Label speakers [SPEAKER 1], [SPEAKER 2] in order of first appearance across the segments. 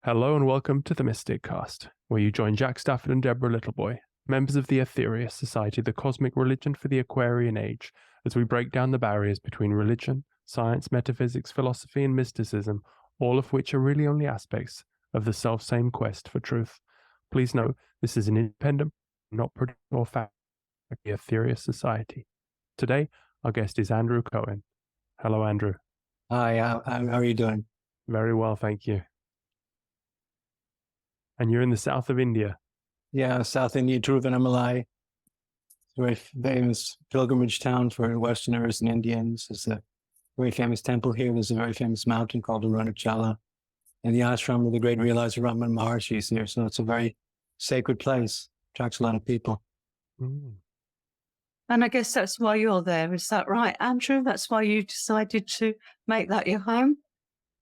[SPEAKER 1] Hello and welcome to the Mysticast, where you join Jack Stafford and Deborah Littleboy, members of the Aetherius Society, the cosmic religion for the Aquarian age, as we break down the barriers between religion, science, metaphysics, philosophy, and mysticism, all of which are really only aspects of the self-same quest for truth. Please note, this is an independent, not produced or fact of the Aetherius Society. Today, our guest is Andrew Cohen. Hello, Andrew.
[SPEAKER 2] Hi, how are you doing?
[SPEAKER 1] Very well, thank you. And you're in the south of India.
[SPEAKER 2] Yeah, South India, Tiruvannamalai. It's a very famous pilgrimage town for Westerners and Indians. There's a very famous temple here. There's a very famous mountain called Arunachala. And the ashram of the great realizer Ramana Maharshi is here. So it's a very sacred place. Attracts a lot of people.
[SPEAKER 1] Mm.
[SPEAKER 3] And I guess that's why you're there. Is that right, Andrew? That's why you decided to make that your home?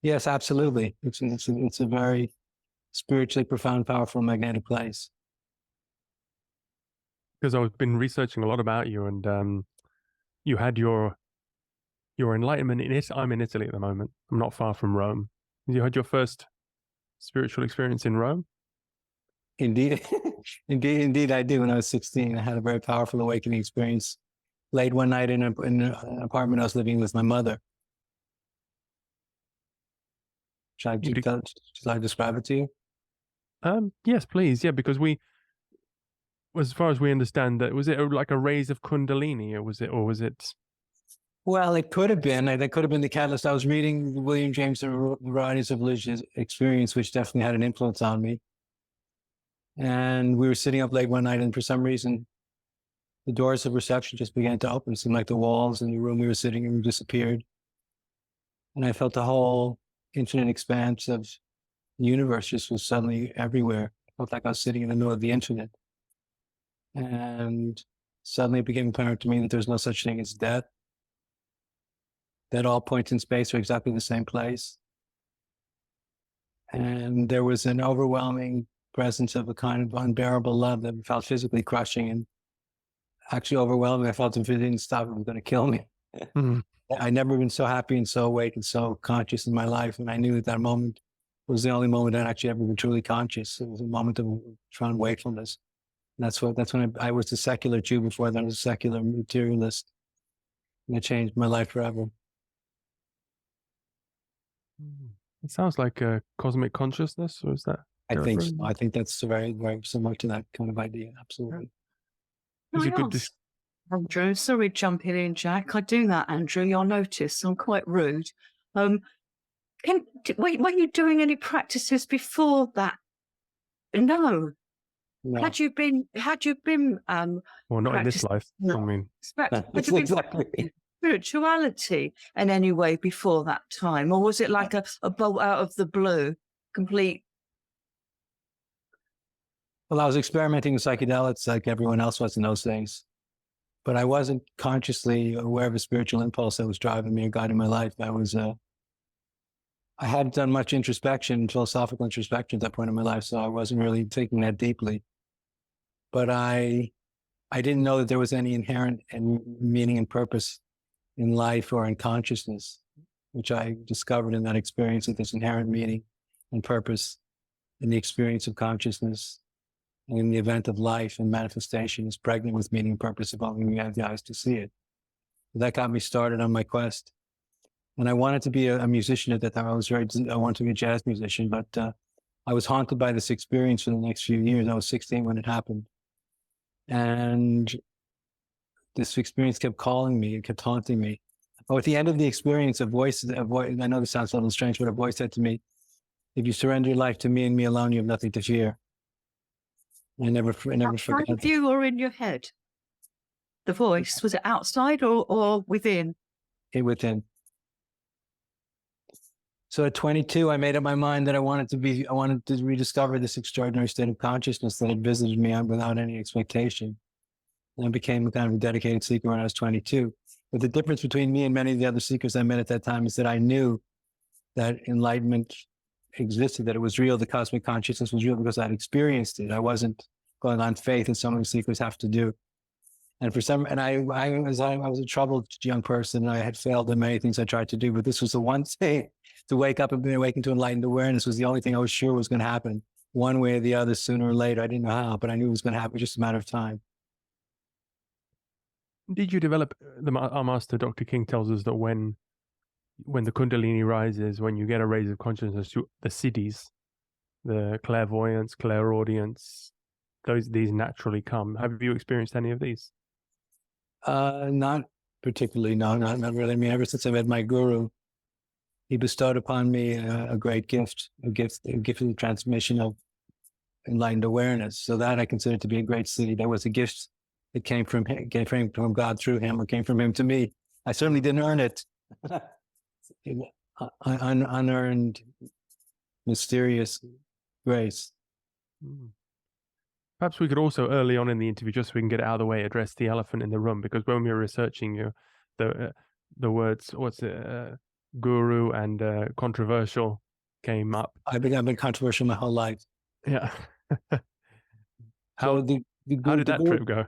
[SPEAKER 2] Yes, absolutely. It's a very spiritually profound, powerful, magnetic place.
[SPEAKER 1] Because I've been researching a lot about you, and you had your enlightenment in it. I'm in Italy at the moment. I'm not far from Rome. You had your first spiritual experience in Rome?
[SPEAKER 2] Indeed, indeed, I do. When I was 16, I had a very powerful awakening experience late one night in an apartment I was living with my mother. Shall I describe it to you?
[SPEAKER 1] Yes, please. Yeah, because as far as we understand, that was it like a raise of Kundalini, or was it?
[SPEAKER 2] Well, it could have been. That could have been the catalyst. I was reading William James' Varieties of Religious Experience, which definitely had an influence on me. And we were sitting up late one night, and for some reason, the doors of reception just began to open. It seemed like the walls in the room we were sitting in disappeared. And I felt the whole infinite expanse of the universe just was suddenly everywhere. I felt like I was sitting in the middle of the infinite. And suddenly it became apparent to me that there's no such thing as death, that all points in space are exactly the same place. And there was an overwhelming presence of a kind of unbearable love that felt physically crushing and actually overwhelming. I felt if it didn't stop, it was going to kill me.
[SPEAKER 1] Mm.
[SPEAKER 2] I'd never been so happy and so awake and so conscious in my life. And I knew that moment was the only moment I'd actually ever been truly conscious. It was a moment of profound wakefulness. And that's when I was a secular Jew before then. I was a secular materialist. And it changed my life forever.
[SPEAKER 1] It sounds like a cosmic consciousness, or is that?
[SPEAKER 2] I think so. I think that's very, very similar to that kind of idea. Absolutely.
[SPEAKER 1] Is it good
[SPEAKER 3] Andrew, sorry jumping in, Jack. I do that, Andrew. You'll notice I'm quite rude. Were you doing any practices before that? No. Had you been
[SPEAKER 1] well, not in this life.
[SPEAKER 3] No.
[SPEAKER 1] I mean,
[SPEAKER 2] That's exactly.
[SPEAKER 3] Spirituality in any way before that time, or was it like a bolt out of the blue, complete?
[SPEAKER 2] Well, I was experimenting with psychedelics like everyone else was in those days, but I wasn't consciously aware of a spiritual impulse that was driving me or guiding my life. I hadn't done much introspection, philosophical introspection at that point in my life, so I wasn't really thinking that deeply. But I didn't know that there was any inherent meaning and purpose in life or in consciousness, which I discovered in that experience, that there's inherent meaning and purpose in the experience of consciousness. And in the event of life and manifestation is pregnant with meaning and purpose if only we have the eyes to see it. So that got me started on my quest. And I wanted to be a musician at that time. I wanted to be a jazz musician, but I was haunted by this experience for the next few years. I was 16 when it happened. And this experience kept calling me, it kept haunting me. Oh, at the end of the experience, a voice, I know this sounds a little strange, but a voice said to me, "If you surrender your life to me and me alone, you have nothing to fear." I never forgot.
[SPEAKER 3] Of you or in your head? The voice, was it outside or within?
[SPEAKER 2] Within. So at 22, I made up my mind that I wanted to rediscover this extraordinary state of consciousness that had visited me without any expectation. And I became a kind of a dedicated seeker when I was 22. But the difference between me and many of the other seekers I met at that time is that I knew that enlightenment existed, that it was real, the cosmic consciousness was real because I'd experienced it. I wasn't going on faith as some of the seekers have to do. And I was a troubled young person. I had failed in many things I tried to do, but this was the one thing to wake up and be awakened to enlightened awareness was the only thing I was sure was going to happen one way or the other, sooner or later. I didn't know how, but I knew it was going to happen, just a matter of time.
[SPEAKER 1] Did you develop, our master, Dr. King, tells us that when the Kundalini rises, when you get a raise of consciousness, the siddhis, the clairvoyance, clairaudience, these naturally come. Have you experienced any of these?
[SPEAKER 2] Not particularly, no, not really. I mean, ever since I met my guru, he bestowed upon me a great gift, a gift of the transmission of enlightened awareness. So that I consider to be a great siddhi. That was a gift that came from God through him, or came from him to me. I certainly didn't earn it. Unearned, mysterious grace.
[SPEAKER 1] Perhaps we could also, early on in the interview, just so we can get it out of the way, address the elephant in the room, because when we were researching you, the words, guru and controversial came up.
[SPEAKER 2] I've been controversial my whole life.
[SPEAKER 1] Yeah.
[SPEAKER 2] How did that
[SPEAKER 1] trip go?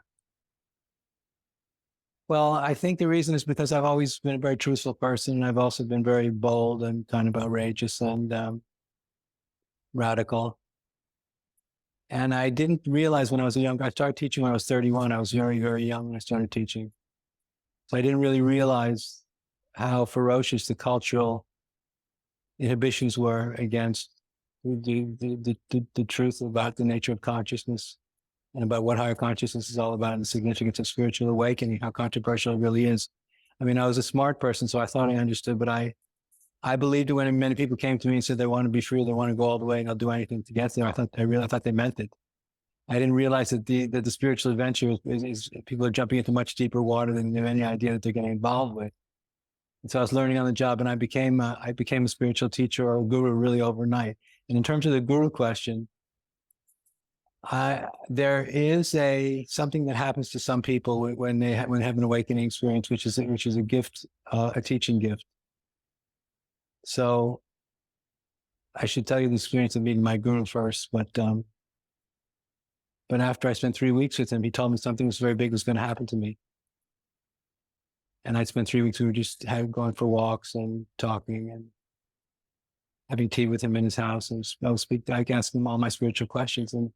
[SPEAKER 2] Well, I think the reason is because I've always been a very truthful person, and I've also been very bold and kind of outrageous and radical. And I didn't realize when I was young, I started teaching when I was 31. I was very, very young when I started teaching. So I didn't really realize how ferocious the cultural inhibitions were against the truth about the nature of consciousness and about what higher consciousness is all about and the significance of spiritual awakening, how controversial it really is. I mean, I was a smart person, so I thought I understood, but I believed it when many people came to me and said they want to be free, they want to go all the way, and they'll do anything to get there. I thought they meant it. I didn't realize that the spiritual adventure is people are jumping into much deeper water than they have any idea that they're getting involved with. And so I was learning on the job, and I became a spiritual teacher or a guru really overnight. And in terms of the guru question, there is something that happens to some people when they have an awakening experience, which is a gift, a teaching gift. So I should tell you the experience of meeting my guru first, but after I spent 3 weeks with him, he told me something was very big was going to happen to me. And I spent 3 weeks, we were just going for walks and talking and having tea with him in his house. And I asked him all my spiritual questions. And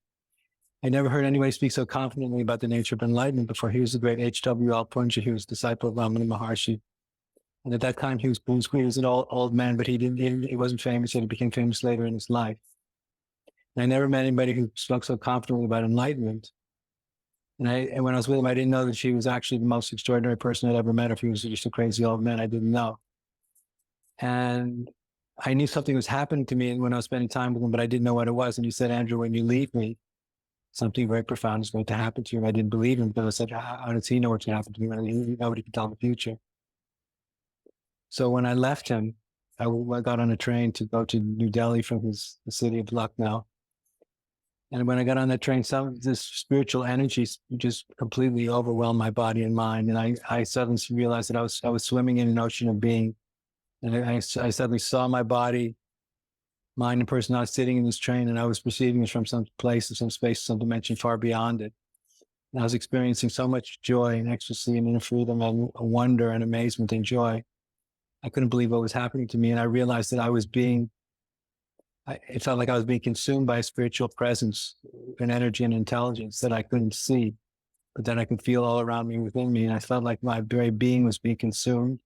[SPEAKER 2] I never heard anybody speak so confidently about the nature of enlightenment before. He was the great H.W. Alpunja. He was a disciple of Ramana Maharshi. And at that time, he was an old man, but he wasn't famous yet. He became famous later in his life. And I never met anybody who spoke so confidently about enlightenment. And when I was with him, I didn't know that she was actually the most extraordinary person I'd ever met. If he was just a crazy old man, I didn't know. And I knew something was happening to me when I was spending time with him, but I didn't know what it was. And he said, Andrew, when you leave me, something very profound is going to happen to you. And I didn't believe him because I said, how does he know what's going to happen to me? Nobody can tell the future. So when I left him, I got on a train to go to New Delhi from the city of Lucknow. And when I got on that train, some of this spiritual energy just completely overwhelmed my body and mind. And I suddenly realized that I was swimming in an ocean of being. And I suddenly saw my body, mind, and personality sitting in this train, and I was perceiving it from some place, some space, some dimension far beyond it. And I was experiencing so much joy and ecstasy and inner freedom and wonder and amazement and joy. I couldn't believe what was happening to me. And I realized that it felt like I was being consumed by a spiritual presence, an energy and intelligence that I couldn't see, but that I could feel all around me, within me. And I felt like my very being was being consumed.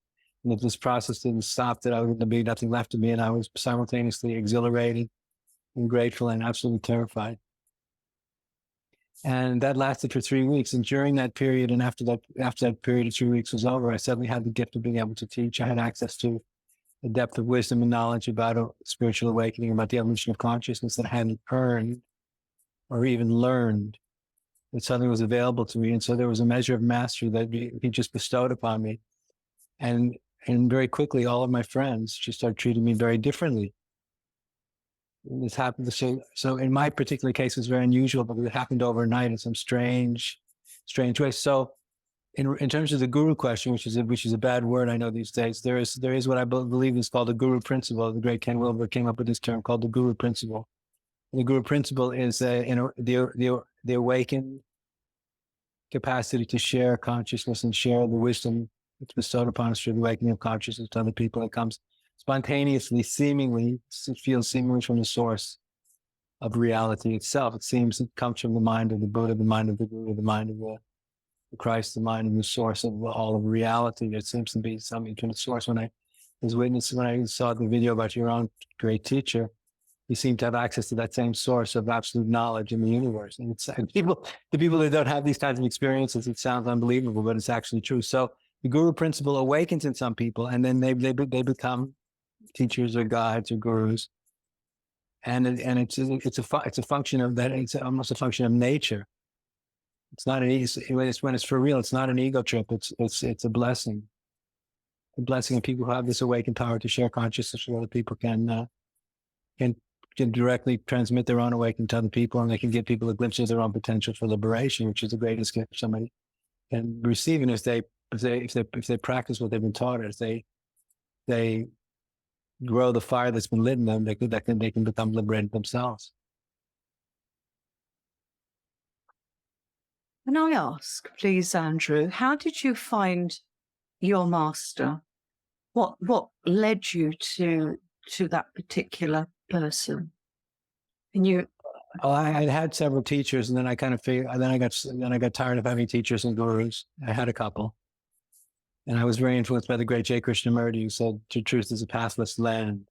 [SPEAKER 2] And if this process didn't stop, that I would be nothing left of me. And I was simultaneously exhilarated and grateful and absolutely terrified. And that lasted for 3 weeks. And during that period, and after that period of 3 weeks was over, I suddenly had the gift of being able to teach. I had access to a depth of wisdom and knowledge about a spiritual awakening, about the evolution of consciousness that I hadn't earned or even learned. It suddenly was available to me. And so there was a measure of mastery that he just bestowed upon me. And very quickly, all of my friends just started treating me very differently. And this happened so in my particular case, it was very unusual, but it happened overnight in some strange way. So in terms of the guru question, which is a bad word, I know these days, there is what I believe is called the guru principle. The great Ken Wilber came up with this term called the guru principle. And the guru principle is the awakened capacity to share consciousness and share the wisdom that's bestowed upon us through the awakening of consciousness to other people. It comes spontaneously, seemingly, it feels seemingly from the source of reality itself. It seems it comes from the mind of the Buddha, the mind of the Guru, the mind of the Christ, the mind of the source of all of reality. It seems to be something from the source. When I saw the video about your own great teacher, you seem to have access to that same source of absolute knowledge in the universe. And the people that don't have these kinds of experiences, it sounds unbelievable, but it's actually true. So the guru principle awakens in some people, and then they become teachers or guides or gurus. And it's a function of that. It's almost a function of nature. It's not when it's for real. It's not an ego trip. It's a blessing. A blessing, and people who have this awakened power to share consciousness with other people can directly transmit their own awakening to other people, and they can give people a glimpse of their own potential for liberation, which is the greatest gift somebody can receive. And if they practice what they've been taught, if they grow the fire that's been lit in them, they can become liberated themselves.
[SPEAKER 3] Can I ask, please, Andrew, how did you find your master? What led you to that particular person? And you?
[SPEAKER 2] I had several teachers, and then I kind of figured. Then I got tired of having teachers and gurus. I had a couple, and I was very influenced by the great J. Krishnamurti, who said, "The truth is a pathless land."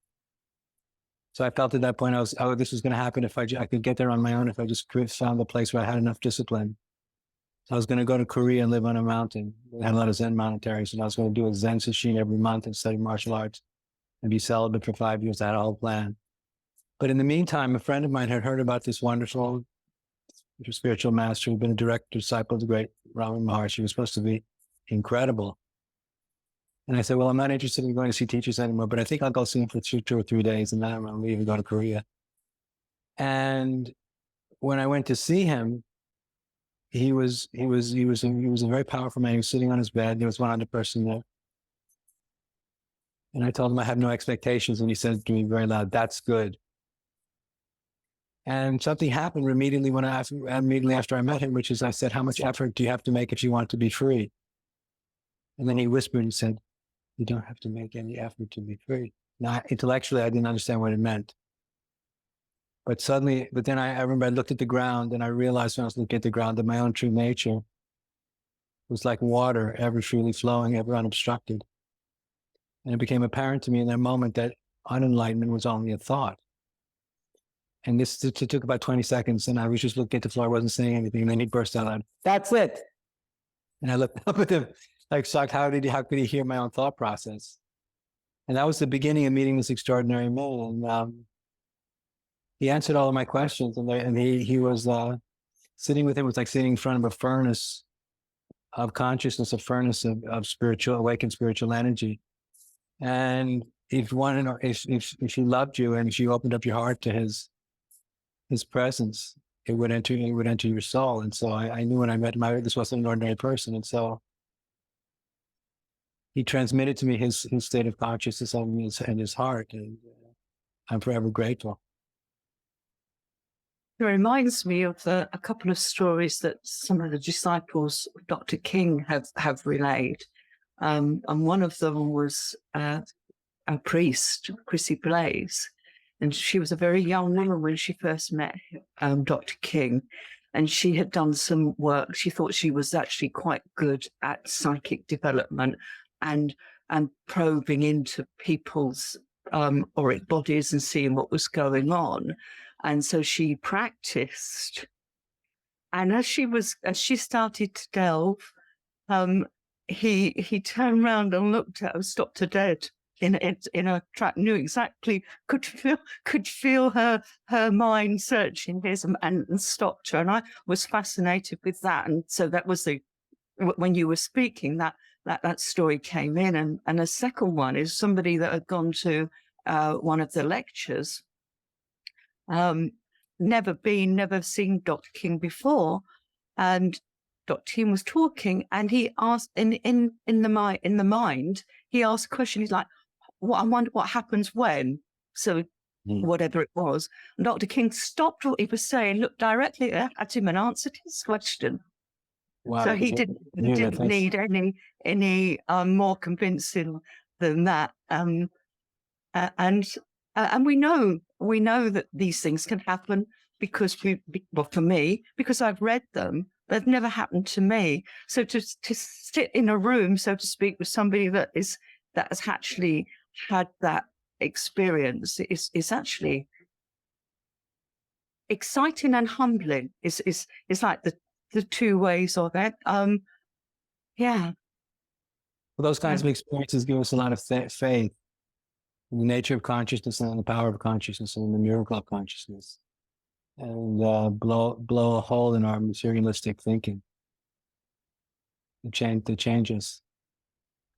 [SPEAKER 2] So I felt at that point, this was going to happen if I could get there on my own, if I just found a place where I had enough discipline. So I was going to go to Korea and live on a mountain. I had a lot of Zen monasteries, and I was going to do a Zen sesshin every month and study martial arts and be celibate for 5 years. I had a whole plan. But in the meantime, a friend of mine had heard about this wonderful spiritual master who'd been a direct disciple of the great Ramana Maharshi. He was supposed to be incredible. And I said, well, I'm not interested in going to see teachers anymore, but I think I'll go see him for 2 or 3 days, and then I'm going to leave and go to Korea. And when I went to see him, he was a very powerful man. He was sitting on his bed. There was one other person there. And I told him I have no expectations. And he said to me very loud, "That's good." And something happened immediately after I met him, which is I said, "How much effort do you have to make if you want to be free?" And then he whispered and said, "You don't have to make any effort to be free." Now, intellectually, I didn't understand what it meant. But then I remember I looked at the ground, and I realized when I was looking at the ground that my own true nature was like water, ever freely flowing, ever unobstructed. And it became apparent to me in that moment that unenlightenment was only a thought. And this took about 20 seconds, and I was just looking at the floor, I wasn't saying anything, and then he burst out loud, "That's it!" And I looked up at him, like shocked, how could he hear my own thought process? And that was the beginning of meeting this extraordinary man. And he answered all of my questions, and he was sitting with him was like sitting in front of a furnace of consciousness, a furnace of awakened spiritual energy. And if he loved you and if you opened up your heart to his presence, it would enter your soul. And so I knew when I met him, this wasn't an ordinary person. And so he transmitted to me his state of consciousness and his heart, and I'm forever grateful.
[SPEAKER 3] It reminds me of a couple of stories that some of the disciples of Dr. King have relayed. And one of them was a priest, Chrissy Blaze. And she was a very young woman when she first met Dr. King. And she had done some work. She thought she was actually quite good at psychic development and probing into people's auric bodies and seeing what was going on. And so she practiced. And as she started to delve, he turned around and looked at her, stopped her dead in a track, knew exactly, could feel her mind searching his and stopped her. And I was fascinated with that. And so that was when you were speaking, that story came in. And a second one is somebody that had gone to one of the lectures, never seen Dr. King before, and Dr. King was talking, and he asked in the mind, he asked a question. He's like, "What? I wonder what happens when." So whatever it was, and Dr. King stopped what he was saying, looked directly at him, and answered his question.
[SPEAKER 2] Wow.
[SPEAKER 3] So he didn't need any more convincing than that. And we know that these things can happen because well, for me, because I've read them, they've never happened to me. So to sit in a room, so to speak, with somebody that has actually had that experience is actually exciting and humbling. It's like the two ways of it. Yeah.
[SPEAKER 2] Well, those kinds of experiences give us a lot of faith in the nature of consciousness and in the power of consciousness and in the miracle of consciousness, and blow a hole in our materialistic thinking. To change us.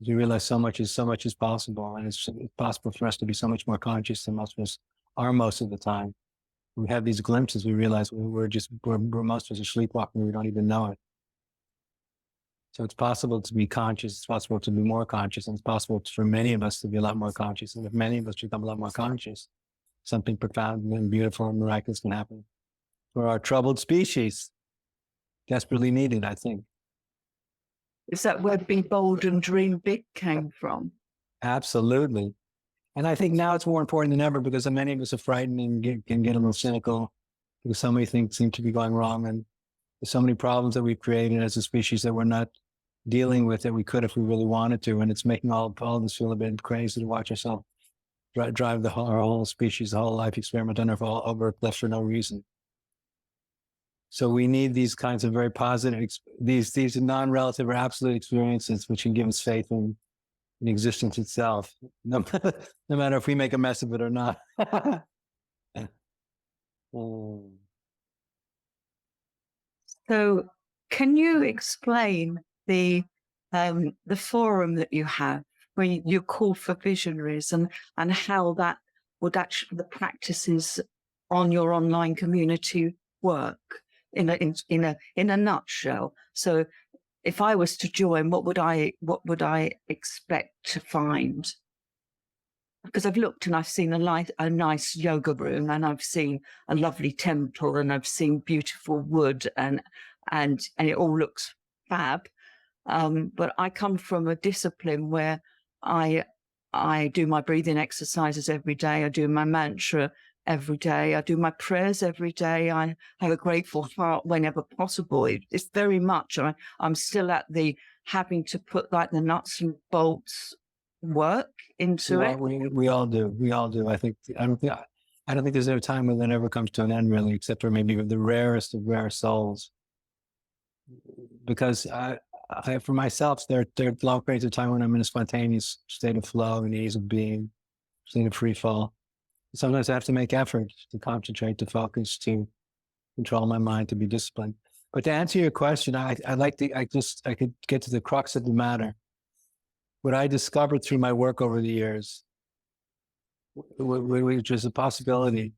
[SPEAKER 2] We realize so much is possible, and it's possible for us to be so much more conscious than most of us are most of the time. We have these glimpses. We realize we're most of us are sleepwalking. We don't even know it. So it's possible to be conscious. It's possible to be more conscious, and it's possible for many of us to be a lot more conscious. And if many of us become a lot more conscious, something profound and beautiful and miraculous can happen for our troubled species. Desperately needed, I think.
[SPEAKER 3] Is that where Be Bold and Dream Big came from?
[SPEAKER 2] Absolutely. And I think now it's more important than ever because many of us are frightened and can get a little cynical because so many things seem to be going wrong. And there's so many problems that we've created as a species that we're not dealing with that we could if we really wanted to. And it's making all of us feel a bit crazy to watch ourselves drive our whole species, the whole life experiment over a cliff for no reason. So we need these kinds of very positive, these non-relative or absolute experiences, which can give us faith in existence itself, no matter if we make a mess of it or not.
[SPEAKER 3] So, can you explain the forum that you have where you call for visionaries and how that would actually, the practices on your online community work in a nutshell? So if I was to join, what would I expect to find? Because I've looked and I've seen a nice yoga room, and I've seen a lovely temple, and I've seen beautiful wood, and it all looks fab. But I come from a discipline where I do my breathing exercises every day. I do my mantra every day. I do my prayers every day. I have a grateful heart whenever possible. It's very much, I'm still at the having to put like the nuts and bolts work into it.
[SPEAKER 2] We all do. I don't think there's ever a time when that ever comes to an end, really, except for maybe the rarest of rare souls. Because for myself, there are long periods of time when I'm in a spontaneous state of flow, an ease of being, state of free fall. Sometimes I have to make effort to concentrate, to focus, to control my mind, to be disciplined. But to answer your question, I could get to the crux of the matter. What I discovered through my work over the years, which is a possibility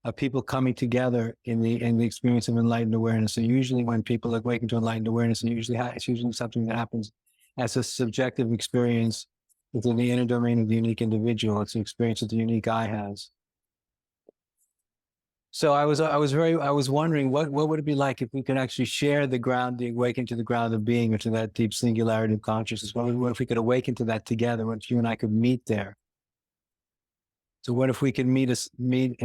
[SPEAKER 2] of people coming together in the experience of enlightened awareness. So usually when people awaken to enlightened awareness, it's usually something that happens as a subjective experience within the inner domain of the unique individual. It's the experience that the unique I has. So I was wondering what would it be like if we could actually share the awaken to the ground of being, or to that deep singularity of consciousness. What if we could awaken to that together? What if you and I could meet there? So what if we could meet as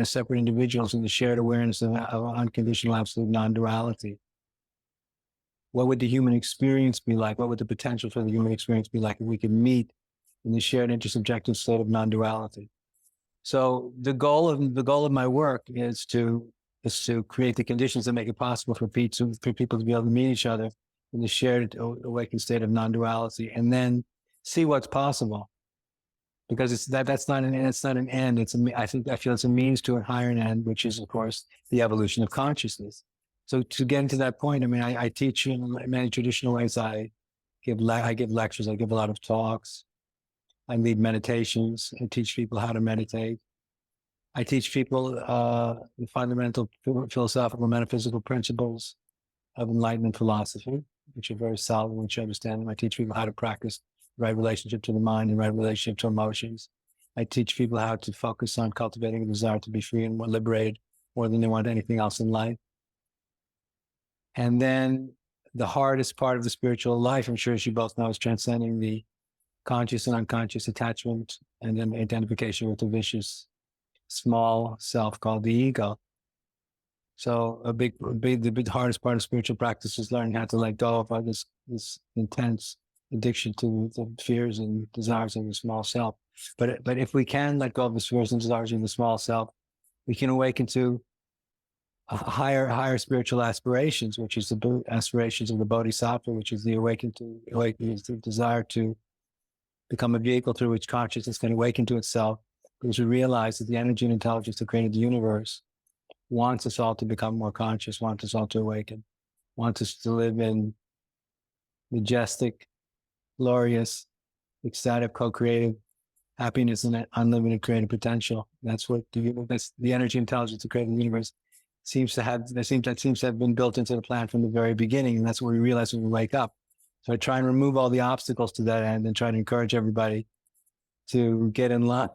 [SPEAKER 2] separate individuals in the shared awareness of unconditional absolute non-duality? What would the human experience be like? What would the potential for the human experience be like if we could meet in the shared intersubjective state of non-duality? So the goal of my work is to create the conditions that make it possible for people to be able to meet each other in the shared awakened state of non-duality, and then see what's possible. Because that's not an end. I feel it's a means to a higher end, which is, of course, the evolution of consciousness. So to get into that point, I mean, I teach in many traditional ways. I give lectures. I give a lot of talks. I lead meditations. I teach people how to meditate. I teach people the fundamental philosophical, metaphysical principles of enlightenment philosophy, which are very solid once you understand them. I teach people how to practice the right relationship to the mind and right relationship to emotions. I teach people how to focus on cultivating a desire to be free and more liberated, more than they want anything else in life. And then the hardest part of the spiritual life, I'm sure as you both know, is transcending the conscious and unconscious attachment and then identification with the vicious small self called the ego. So the hardest part of spiritual practice is learning how to let go of this intense addiction to the fears and desires of the small self. But if we can let go of the fears and desires of the small self, we can awaken to higher spiritual aspirations, which is the aspirations of the bodhisattva, which is the awakening is the desire to become a vehicle through which consciousness can awaken to itself, because we realize that the energy and intelligence that created the universe wants us all to become more conscious, wants us all to awaken, wants us to live in majestic, glorious, ecstatic, co-creative happiness and unlimited creative potential. That's what that's the energy and intelligence that created the universe seems to have been built into the plan from the very beginning, and that's what we realize when we wake up. So I try and remove all the obstacles to that end and try to encourage everybody to get in line,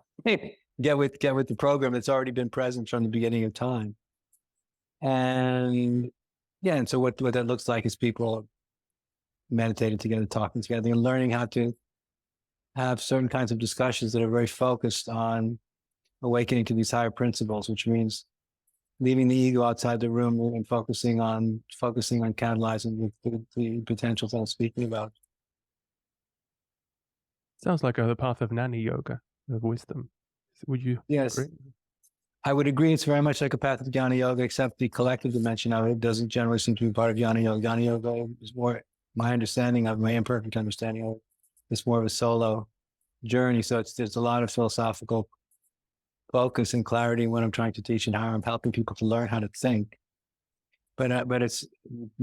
[SPEAKER 2] get with the program that's already been present from the beginning of time. And yeah, and so what that looks like is people meditating together, talking together, and learning how to have certain kinds of discussions that are very focused on awakening to these higher principles, which means leaving the ego outside the room and focusing on catalyzing the potentials I'm speaking about.
[SPEAKER 1] Sounds like the path of Nani yoga, of wisdom. Would you
[SPEAKER 2] Yes.
[SPEAKER 1] agree?
[SPEAKER 2] I would agree. It's very much like a path of Jnana Yoga, except the collective dimension of it doesn't generally seem to be part of Jnana Yoga. Jnana Yoga is more, my imperfect understanding of it, it's more of a solo journey. So there's a lot of philosophical focus and clarity in what I'm trying to teach and how I'm helping people to learn how to think. But it's,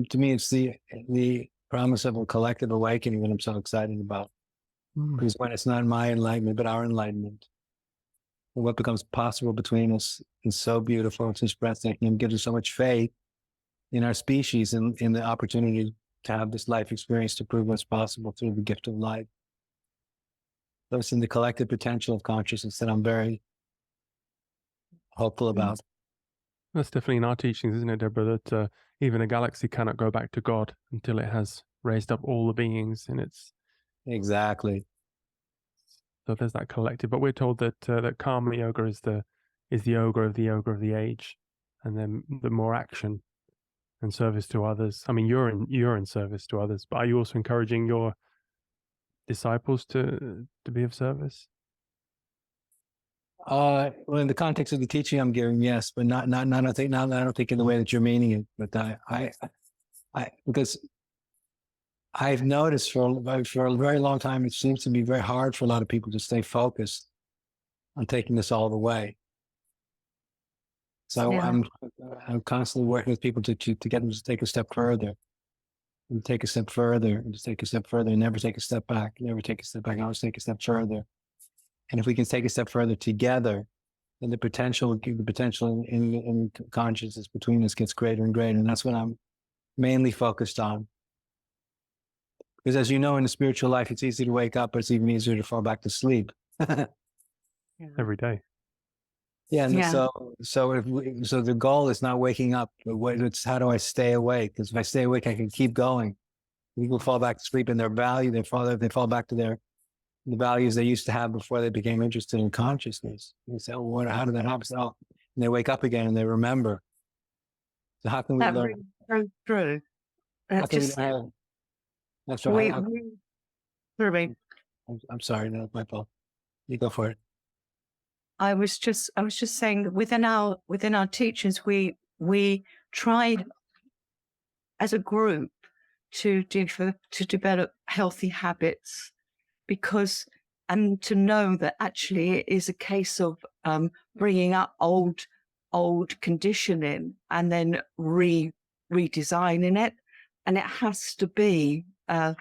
[SPEAKER 2] to me, it's the promise of a collective awakening that I'm so excited about. Because when it's not my enlightenment, but our enlightenment, and what becomes possible between us is so beautiful. It's just breathtaking and gives us so much faith in our species and in the opportunity to have this life experience to prove what's possible through the gift of life. So it's in the collective potential of consciousness that I'm very hopeful about.
[SPEAKER 1] That's definitely in our teachings, isn't it, Deborah, that even a galaxy cannot go back to God until it has raised up all the beings in its...
[SPEAKER 2] Exactly.
[SPEAKER 1] So there's that collective, but we're told that that karma yoga is the yoga of the age, and then the more action and service to others. I mean, you're in service to others, but are you also encouraging your disciples to be of service?
[SPEAKER 2] Well, in the context of the teaching I'm giving, yes, but not I don't think in the way that you're meaning it. But I because I've noticed for a very long time, it seems to be very hard for a lot of people to stay focused on taking this all the way. So yeah. I'm constantly working with people to get them to take a step further, and take a step further, and just take a step further, and never take a step back, never take a step back, always take a step further. And if we can take a step further together, then the potential in consciousness between us gets greater and greater. And that's what I'm mainly focused on. Because as you know, in the spiritual life, it's easy to wake up, but it's even easier to fall back to sleep.
[SPEAKER 1] Every day.
[SPEAKER 2] Yeah. And so the goal is not waking up, but it's how do I stay awake? Because if I stay awake, I can keep going. People fall back to sleep in their value. They fall back to the values they used to have before they became interested in consciousness. And they say, oh, how did that happen? So, and they wake up again and they remember. So how can we learn?
[SPEAKER 3] That's true.
[SPEAKER 2] That's right. I'm sorry, no, my fault. You go for it.
[SPEAKER 3] I was just saying within our teachings, we try as a group to develop healthy habits, because and to know that actually it is a case of bringing up old conditioning and then redesigning it, and it has to be a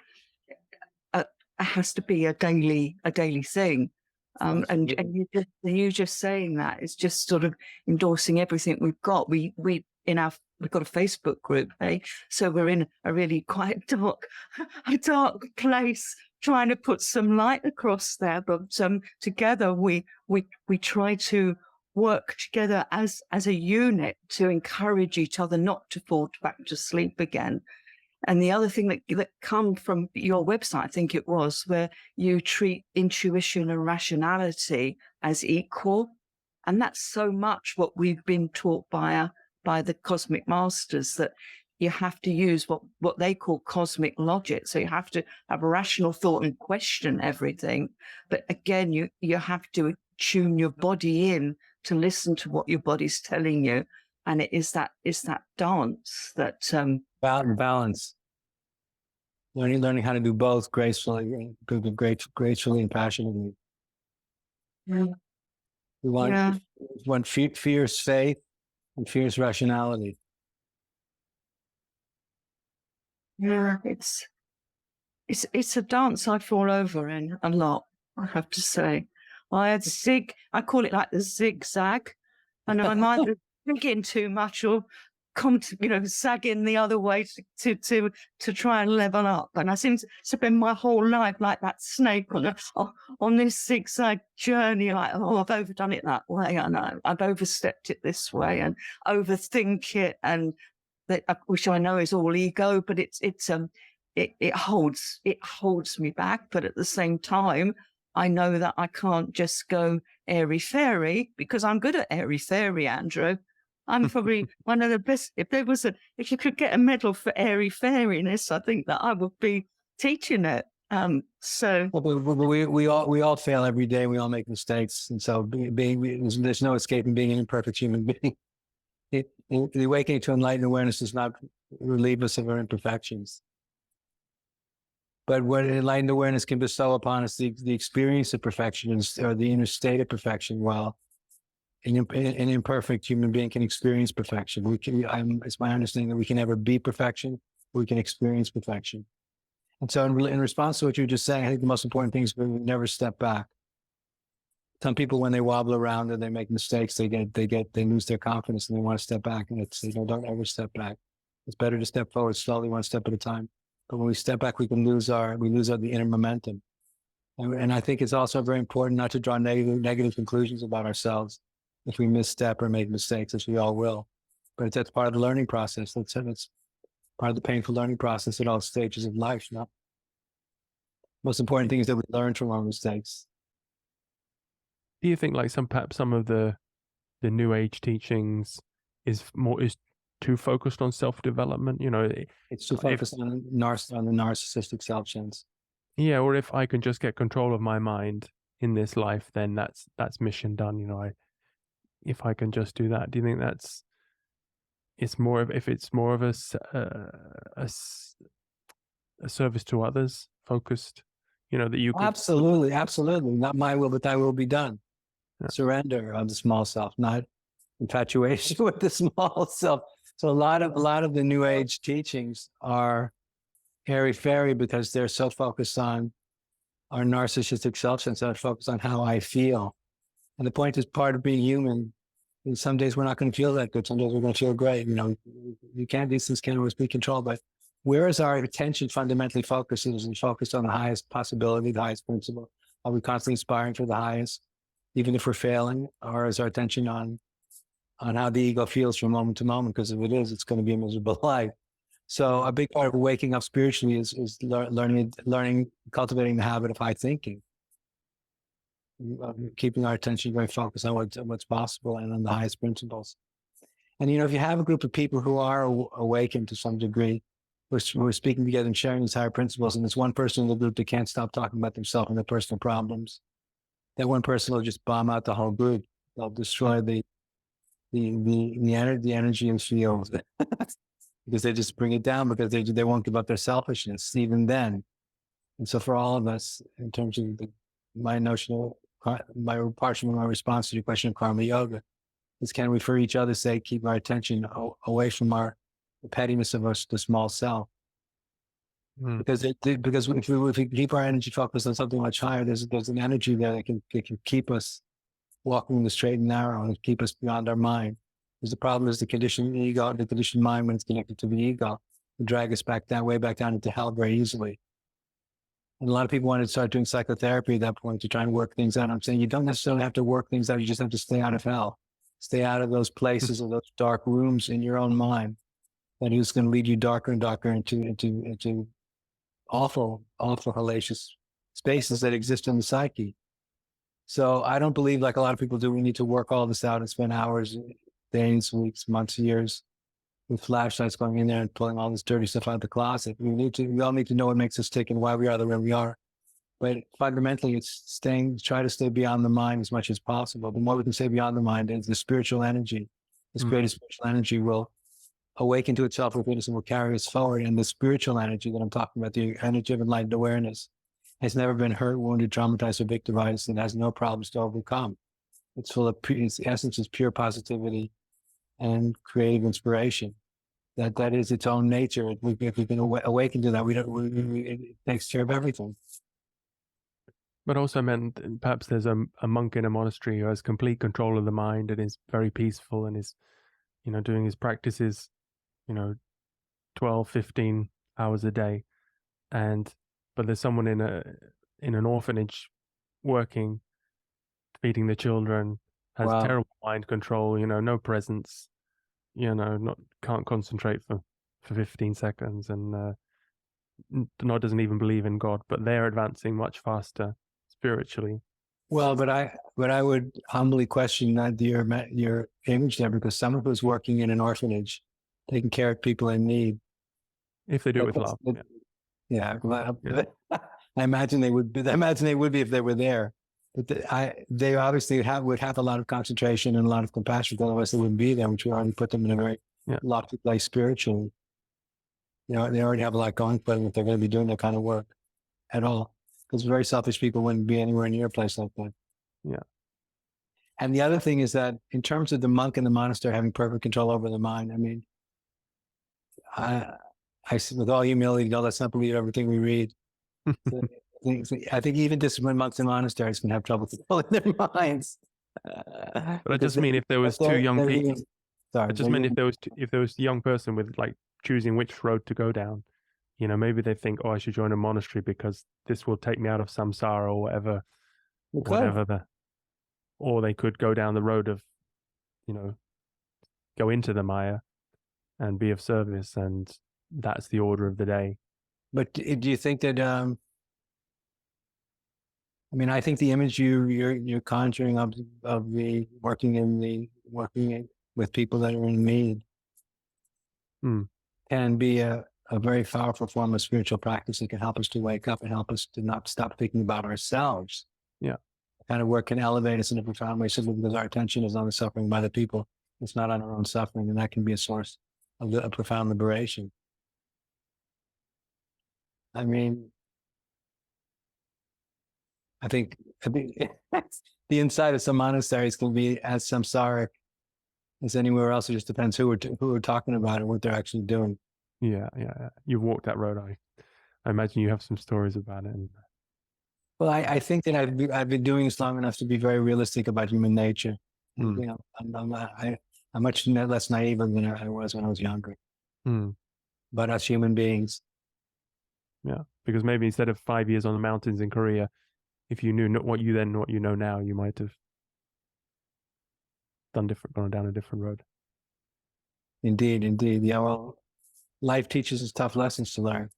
[SPEAKER 3] daily thing. And you just saying that is just sort of endorsing everything we've got. We've got a Facebook group, so we're in a really quite dark place, trying to put some light across there. But together we try to work together as a unit to encourage each other not to fall back to sleep again. And the other thing that come from your website, I think it was, where you treat intuition and rationality as equal. And that's so much what we've been taught by the cosmic masters, that you have to use what they call cosmic logic. So you have to have a rational thought and question everything. But again, you have to tune your body in to listen to what your body's telling you. And it's that dance that
[SPEAKER 2] balance. Learning how to do both gracefully and passionately.
[SPEAKER 3] Yeah.
[SPEAKER 2] We want fierce faith and fierce rationality.
[SPEAKER 3] Yeah, it's a dance I fall over in a lot, I have to say. I call it like the zigzag, and I'm either thinking too much or sagging the other way to try and level up. And I seem to spend my whole life like that snake on this zigzag journey, like, oh, I've overdone it that way, I know, I've overstepped it this way, and overthink it, and that, which I know is all ego, but it holds me back. But at the same time, I know that I can't just go airy fairy, because I'm good at airy fairy, Andrew. I'm probably one of the best. If you could get a medal for airy fairiness, I think that I would be teaching it.
[SPEAKER 2] We all fail every day. We all make mistakes, and so there's no escaping being an imperfect human being. The awakening to enlightened awareness does not relieve us of our imperfections. But what enlightened awareness can bestow upon us, the experience of perfection, or the inner state of perfection, while an imperfect human being can experience perfection. It's my understanding that we can never be perfection, we can experience perfection. And so in response to what you were just saying, I think the most important thing is we never step back. Some people, when they wobble around and they make mistakes, they lose their confidence and they want to step back. And don't ever step back. It's better to step forward slowly, one step at a time. But when we step back, we lose the inner momentum. And I think it's also very important not to draw negative conclusions about ourselves if we misstep or make mistakes, as we all will. But that's part of the learning process. That's part of the painful learning process at all stages of life. Most important thing is that we learn from our mistakes.
[SPEAKER 1] Do you think perhaps some of the New Age teachings is too focused on self-development?
[SPEAKER 2] It's too focused on the narcissistic self-sense.
[SPEAKER 1] Yeah, or if I can just get control of my mind in this life, then that's mission done. If I can just do that, do you think it's more of a service to others focused? That you could...
[SPEAKER 2] Absolutely, not my will, but thy will be done. Yeah. Surrender of the small self, not infatuation with the small self. So a lot of the New Age teachings are airy-fairy because they're so focused on our narcissistic self-sense, so focused on how I feel. And the point is, part of being human, and some days we're not going to feel that good. Some days we're going to feel great. These things can't always be controlled. But where is our attention fundamentally focused? Is it focused on the highest possibility, the highest principle? Are we constantly aspiring for the highest, even if we're failing? Or is our attention on how the ego feels from moment to moment? Because if it is, it's going to be a miserable life. So a big part of waking up spiritually is learning, cultivating the habit of high thinking. Keeping our attention very focused on what's possible and on the highest principles. And, if you have a group of people who are awakened to some degree, we're speaking together and sharing these higher principles, and there's one person in the group that can't stop talking about themselves and their personal problems, that one person will just bomb out the whole group. They'll destroy the energy and field because they just bring it down, because they won't give up their selfishness even then. And so for all of us, in terms of my portion of my response to your question of karma yoga is, can we for each other's sake keep our attention away from the pettiness of the small self? Because if we keep our energy focused on something much higher, there's an energy there that can keep us walking the straight and narrow and keep us beyond our mind. Because the problem is the conditioned ego, the conditioned mind, when it's connected to the ego, will drag us back down into hell very easily. And a lot of people want to start doing psychotherapy at that point to try and work things out. I'm saying you don't necessarily have to work things out. You just have to stay out of hell. Stay out of those places or those dark rooms in your own mind that he was going to lead you darker and darker into awful, hellacious spaces that exist in the psyche. So I don't believe, like a lot of people do, we need to work all this out and spend hours, days, weeks, months, years with flashlights going in there and pulling all this dirty stuff out of the closet. We all need to know what makes us tick and why we are the way we are. But fundamentally, it's try to stay beyond the mind as much as possible. The more we can stay beyond the mind, is the spiritual energy. This greater spiritual energy will awaken to itself within us and will carry us forward. And the spiritual energy that I'm talking about, the energy of enlightened awareness, has never been hurt, wounded, traumatized, or victimized, and has no problems to overcome. It's full of, its essence is pure positivity and creative inspiration. That is its own nature. If we can awaken to that, it takes care of everything.
[SPEAKER 1] But also meant perhaps there's a monk in a monastery who has complete control of the mind and is very peaceful and is, doing his practices, 12, 15 hours a day. But there's someone in an orphanage working, feeding the children, has terrible mind control, no presence, can't concentrate for 15 seconds and doesn't even believe in God, but they're advancing much faster spiritually.
[SPEAKER 2] Well, but I would humbly question your image there, because some of us working in an orphanage, taking care of people in need.
[SPEAKER 1] If they do it with love.
[SPEAKER 2] Yeah. I imagine they would be. I imagine they would be if they were there. But they obviously would have a lot of concentration and a lot of compassion. Otherwise, they wouldn't be there, which would already put them in a very lofty place spiritually. They already have a lot going for them if they're going to be doing that kind of work at all. Because very selfish people wouldn't be anywhere near a place like that.
[SPEAKER 1] Yeah.
[SPEAKER 2] And the other thing is that in terms of the monk in the monastery having perfect control over the mind, I mean, I with all humility, let's not believe everything we read. I think even disciplined monks in monasteries can have trouble controlling their minds.
[SPEAKER 1] But I just mean if there was two young people. I just meant if there was a young person with like choosing which road to go down, maybe they think, I should join a monastery because this will take me out of samsara or whatever. Or they could go down the road of, go into the Maya and be of service, and that's the order of the day.
[SPEAKER 2] But do you think that? I think the image you're conjuring of the working with people that are in need can be a very powerful form of spiritual practice that can help us to wake up and help us to not stop thinking about ourselves.
[SPEAKER 1] Yeah.
[SPEAKER 2] Kind of work can elevate us in a profound way, simply because our attention is on the suffering by the people. It's not on our own suffering, and that can be a source of a profound liberation. I think the inside of some monasteries can be as samsaric as anywhere else. It just depends who we're talking about and what they're actually doing.
[SPEAKER 1] Yeah. You've walked that road. I imagine you have some stories about it.
[SPEAKER 2] Well, I think that I've been doing this long enough to be very realistic about human nature. I'm much less naive than I was when I was younger. But as human beings.
[SPEAKER 1] Yeah, because maybe instead of 5 years on the mountains in Korea, if you knew what you know now, you might have gone down a different road.
[SPEAKER 2] Indeed. Yeah, well, life teaches us tough lessons to learn.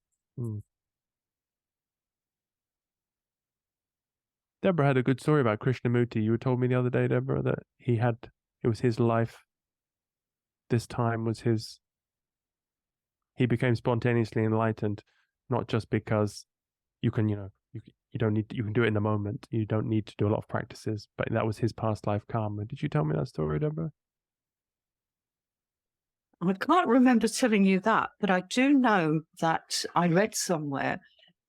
[SPEAKER 1] Deborah had a good story about Krishnamurti. You told me the other day, Deborah, that it was his life. This time was he became spontaneously enlightened, not just because you can do it in the moment. You don't need to do a lot of practices, but that was his past life karma. Did you tell me that story, Deborah?
[SPEAKER 3] I can't remember telling you that, but I do know that I read somewhere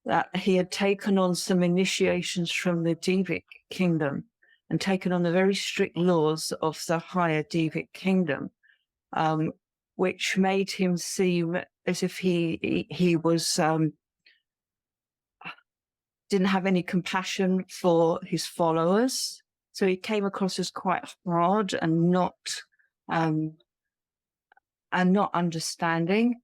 [SPEAKER 3] that he had taken on some initiations from the Devic kingdom and taken on the very strict laws of the higher Devic kingdom, which made him seem as if he was didn't have any compassion for his followers. So he came across as quite hard and not understanding.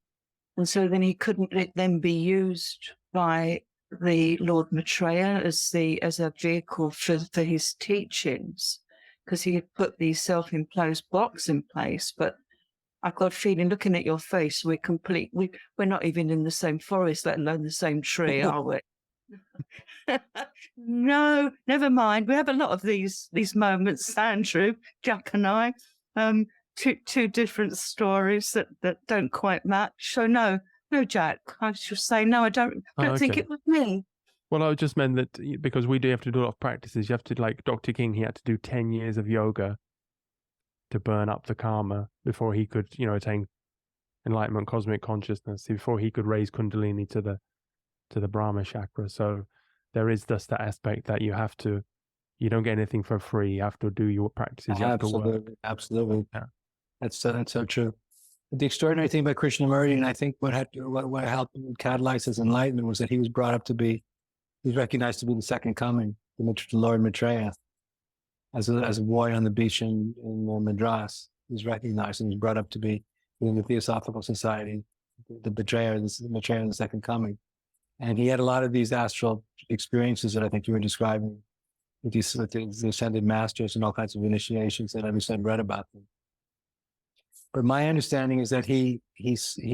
[SPEAKER 3] And so then he couldn't then be used by the Lord Maitreya as a vehicle for his teachings, because he had put these self-imposed blocks in place. But I've got a feeling, looking at your face, we're not even in the same forest, let alone the same tree, are we? No, never mind. We have a lot of these moments, Andrew, Jack and I. Two different stories that don't quite match. So no, Jack, I should say no. I don't think it was me.
[SPEAKER 1] Well, I just meant that because we do have to do a lot of practices. You have to, like Dr. King, he had to do 10 years of yoga to burn up the karma before he could, attain enlightenment, cosmic consciousness, before he could raise Kundalini to the Brahma chakra. So there is just that aspect that you don't get anything for free. You have to do your practices. You have to work.
[SPEAKER 2] Absolutely.
[SPEAKER 1] Yeah.
[SPEAKER 2] That's so true. The extraordinary thing about Krishnamurti, and I think what helped him catalyze his enlightenment, was that he was recognized to be the second coming, the Lord Maitreya, as a boy on the beach in Madras. He was recognized and was brought up to be in the Theosophical Society, the Maitreya, the second coming. And he had a lot of these astral experiences that I think you were describing, with the ascended masters and all kinds of initiations that I've read about them. But my understanding is that he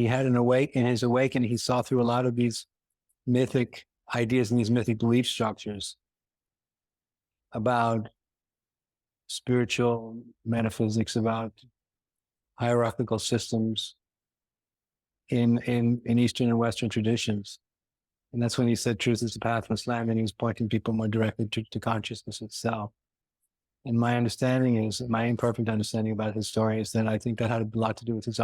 [SPEAKER 2] had in his awakening, he saw through a lot of these mythic ideas and these mythic belief structures about spiritual metaphysics, about hierarchical systems in Eastern and Western traditions. And that's when he said truth is the path of Islam, and he was pointing people more directly to consciousness itself. And my imperfect understanding about his story is that I think that had a lot to do with his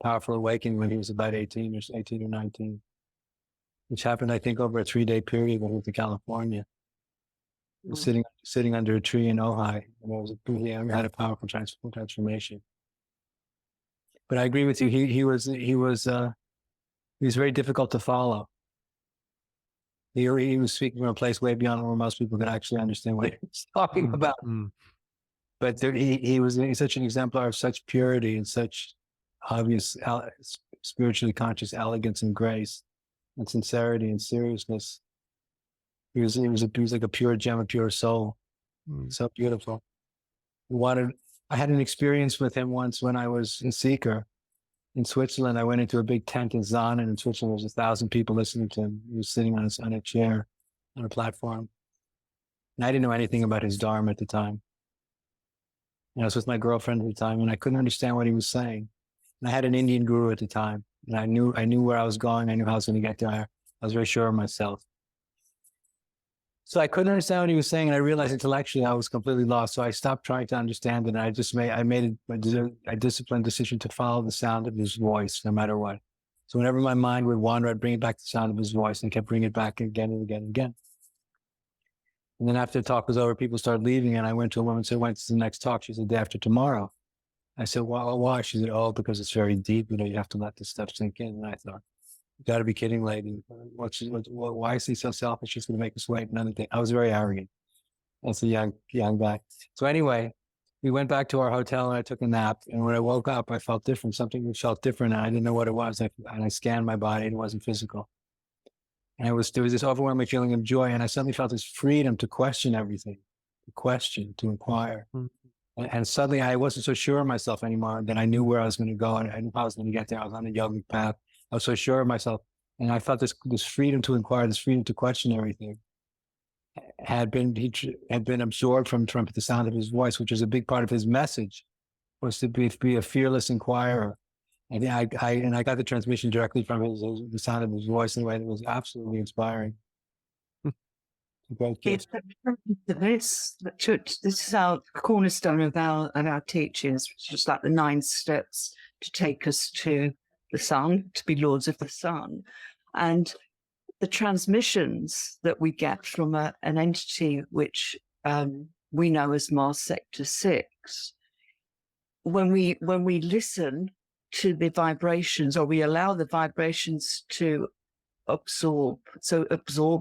[SPEAKER 2] powerful awakening when he was about 18 or 19, which happened, I think, over a 3-day period when he went to California, sitting under a tree in Ojai, and he had a powerful transformation. But I agree with you. He was very difficult to follow. He was speaking from a place way beyond where most people could actually understand what he was talking about. Mm. But he was such an exemplar of such purity and such obvious spiritually conscious elegance and grace and sincerity and seriousness. He was like a pure gem, a pure soul. Mm. So beautiful. I had an experience with him once when I was in Seeker in Switzerland. I went into a big tent in Zahn, and in Switzerland there was 1,000 people listening to him. He was sitting on a chair on a platform. And I didn't know anything about his Dharma at the time. And I was with my girlfriend at the time, and I couldn't understand what he was saying. And I had an Indian guru at the time, and I knew where I was going. I knew how I was going to get there. I was very sure of myself. So I couldn't understand what he was saying, and I realized intellectually I was completely lost. So I stopped trying to understand it, and I made a disciplined decision to follow the sound of his voice, no matter what. So whenever my mind would wander, I'd bring it back to the sound of his voice, and kept bringing it back again and again and again. And then after the talk was over, people started leaving, and I went to a woman and said, "When's the next talk?" She said, "Day after tomorrow." I said, "Why?" She said, "Oh, because it's very deep. You have to let this stuff sink in." And I thought, "You got to be kidding, lady. Why is he so selfish? She's going to make us wait." Another thing. I was very arrogant as a young guy. So anyway, we went back to our hotel, and I took a nap. And when I woke up, I felt different. Something felt different, and I didn't know what it was. And I scanned my body, and it wasn't physical. And there was this overwhelming feeling of joy, and I suddenly felt this freedom to question everything, to inquire. Mm-hmm. And suddenly I wasn't so sure of myself anymore. Then I knew where I was going to go, and I knew how I was going to get there. I was on a yogic path. I was so sure of myself. And I felt this freedom to inquire, this freedom to question everything had been absorbed from the sound of his voice, which is a big part of his message, was to be a fearless inquirer. And I got the transmission directly from the sound of his voice in a way that was absolutely inspiring.
[SPEAKER 3] This is our cornerstone of our teachings, which is like the 9 steps to take us to the sun, to be lords of the sun. And the transmissions that we get from an entity which we know as Mars Sector 6, when we listen to the vibrations, or we allow the vibrations to absorb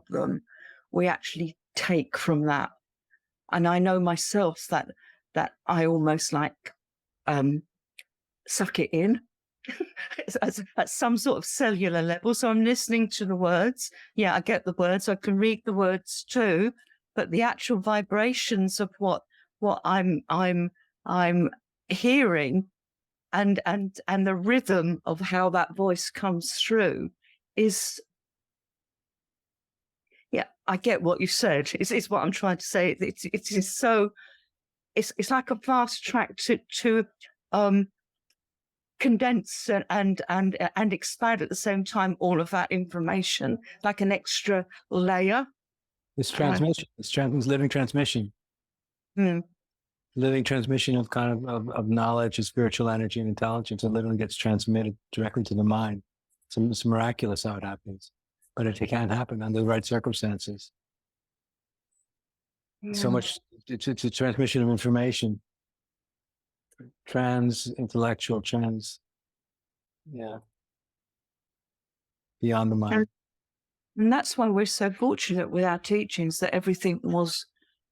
[SPEAKER 3] them, we actually take from that. And I know myself that I almost like suck it in at some sort of cellular level. So I'm listening to the words. Yeah, I get the words. I can read the words too, but the actual vibrations of what I'm hearing the rhythm of how that voice comes through is, yeah, I get what you said. It's what I'm trying to say. It is so, it's like a fast track to condense and expand at the same time all of that information, like an extra layer.
[SPEAKER 2] It's transmission. It's living transmission. Living transmission of kind of knowledge and spiritual energy and intelligence. It literally gets transmitted directly to the mind. It's miraculous how it happens, but it can't happen under the right circumstances. So much, it's a transmission of information, intellectual, beyond the mind.
[SPEAKER 3] And that's why we're so fortunate with our teachings that everything was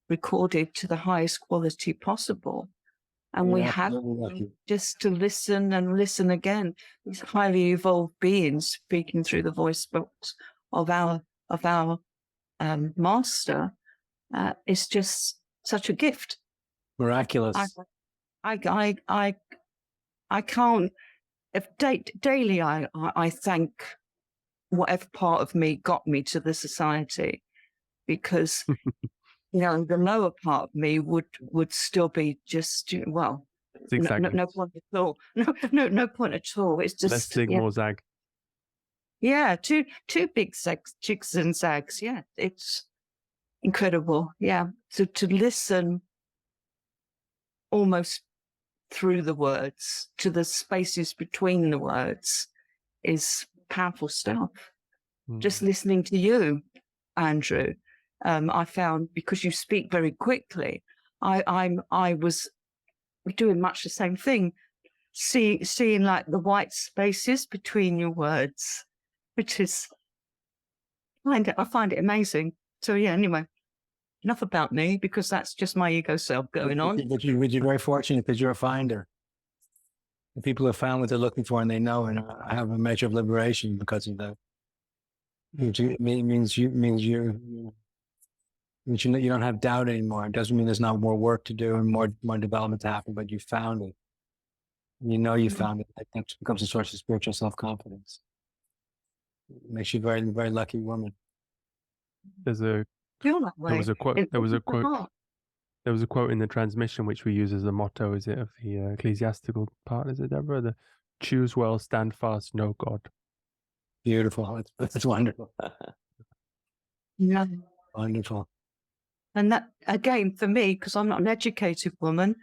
[SPEAKER 3] recorded to the highest quality possible. And we have just to listen and listen again. These highly evolved beings speaking through the voice box of our master is just such a gift.
[SPEAKER 2] Miraculous.
[SPEAKER 3] I can't. If daily, I thank whatever part of me got me to the society, because the lower part of me would still be just, well,
[SPEAKER 1] exactly.
[SPEAKER 3] no point at all. No point at all. It's just
[SPEAKER 1] less zig, more zag.
[SPEAKER 3] Yeah, two big jigs and zags. Yeah, it's incredible. Yeah, so to listen almost through the words to the spaces between the words is powerful stuff. Just listening to you, Andrew, I found, because you speak very quickly, I was doing much the same thing, seeing like the white spaces between your words, which is I find it amazing. So yeah, anyway, enough about me, because that's just my ego self going on.
[SPEAKER 2] But you're very fortunate because you're a finder. The people have found what they're looking for, and they know, and I have a measure of liberation because of that. It means you don't have doubt anymore. It doesn't mean there's not more work to do and more development to happen, but you found it. You found it. That becomes a source of spiritual self-confidence. It makes you a very, very lucky woman.
[SPEAKER 1] There was a quote in the transmission which we use as a motto, is it, of the ecclesiastical part, is it, Deborah? The choose well, stand fast, know God.
[SPEAKER 2] Beautiful. That's wonderful.
[SPEAKER 3] Yeah.
[SPEAKER 2] Wonderful.
[SPEAKER 3] And that, again, for me, because I'm not an educated woman,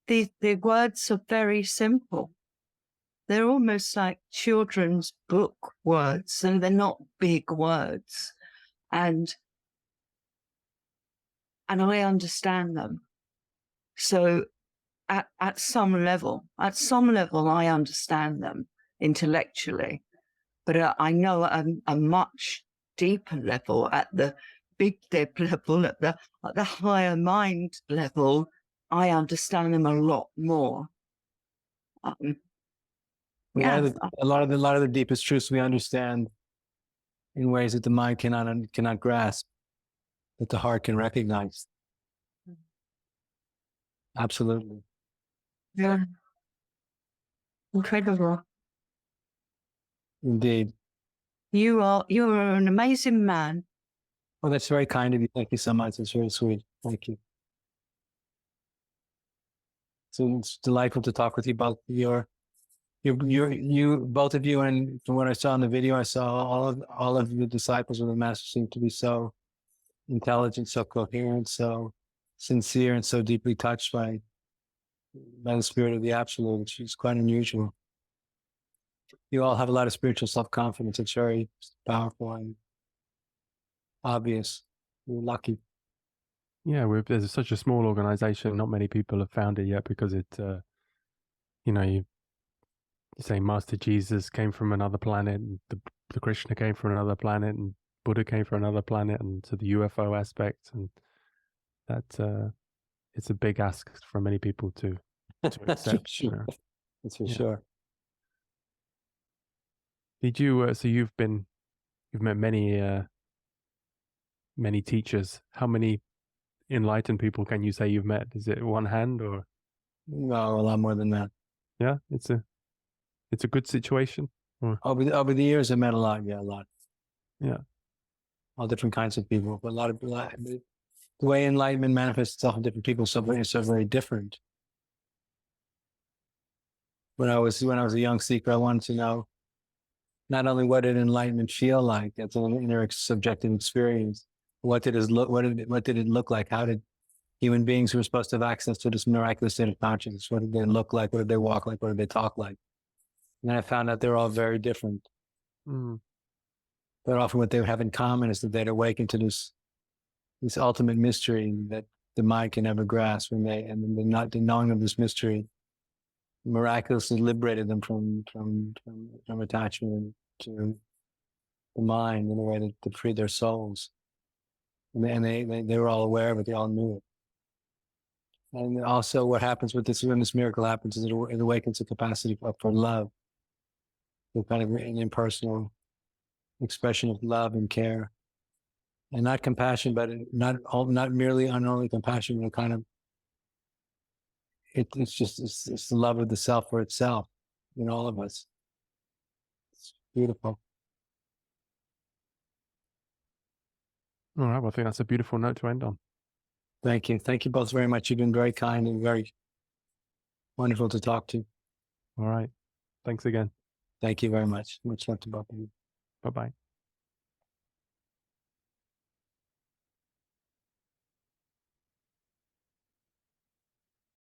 [SPEAKER 3] the words are very simple. They're almost like children's book words, and they're not big words. And I understand them. So at some level, I understand them intellectually, but I know at a much deeper level, at the big depth level, at the higher mind level, I understand them a lot more.
[SPEAKER 2] A lot of the deepest truths we understand in ways that the mind cannot grasp, that the heart can recognize. Absolutely.
[SPEAKER 3] Yeah. Incredible.
[SPEAKER 2] Indeed.
[SPEAKER 3] You're an amazing man.
[SPEAKER 2] Well, that's very kind of you. Thank you so much. It's very sweet. Thank you. So it's delightful to talk with you about you both of you, and from what I saw in the video, I saw all of the disciples of the Master seem to be so intelligent, so coherent, so sincere, and so deeply touched by the spirit of the Absolute, which is quite unusual. You all have a lot of spiritual self-confidence. It's very powerful and obvious. You're lucky.
[SPEAKER 1] Yeah, there's such a small organization. Not many people have found it yet, because it, you say Master Jesus came from another planet, and the Krishna came from another planet, and Buddha came from another planet, and to the UFO aspect, and that it's a big ask for many people to accept.
[SPEAKER 2] Sure. That's for sure.
[SPEAKER 1] Did you? So you've met many teachers. How many enlightened people can you say you've met? Is it one hand or?
[SPEAKER 2] No, a lot more than that.
[SPEAKER 1] Yeah, it's a good situation.
[SPEAKER 2] Over the years, I met a lot. Yeah, a lot.
[SPEAKER 1] Yeah.
[SPEAKER 2] All different kinds of people, but the way enlightenment manifests itself in different people is so very different. When I was a young seeker, I wanted to know not only what did enlightenment feel like as an inner subjective experience, what did it look like? How did human beings who were supposed to have access to this miraculous state of consciousness, what did they look like? What did they walk like? What did they talk like? And then I found out they're all very different.
[SPEAKER 1] Mm.
[SPEAKER 2] But often what they have in common is that they'd awakened to this ultimate mystery that the mind can never grasp, and the knowing of this mystery miraculously liberated them from attachment to the mind in a way that freed their souls. And they were all aware of it. They all knew it. And also, what happens with this when this miracle happens is it awakens the capacity for love, the kind of an impersonal expression of love and care, and not compassion, but not merely unonly compassion, but kind of it's the love of the self for itself in all of us. It's beautiful.
[SPEAKER 1] All right. Well, I think that's a beautiful note to end on.
[SPEAKER 2] Thank you. Thank you both very much. You've been very kind and very wonderful to talk to.
[SPEAKER 1] All right. Thanks again.
[SPEAKER 2] Thank you very much. Much love to both of you.
[SPEAKER 1] Bye-bye.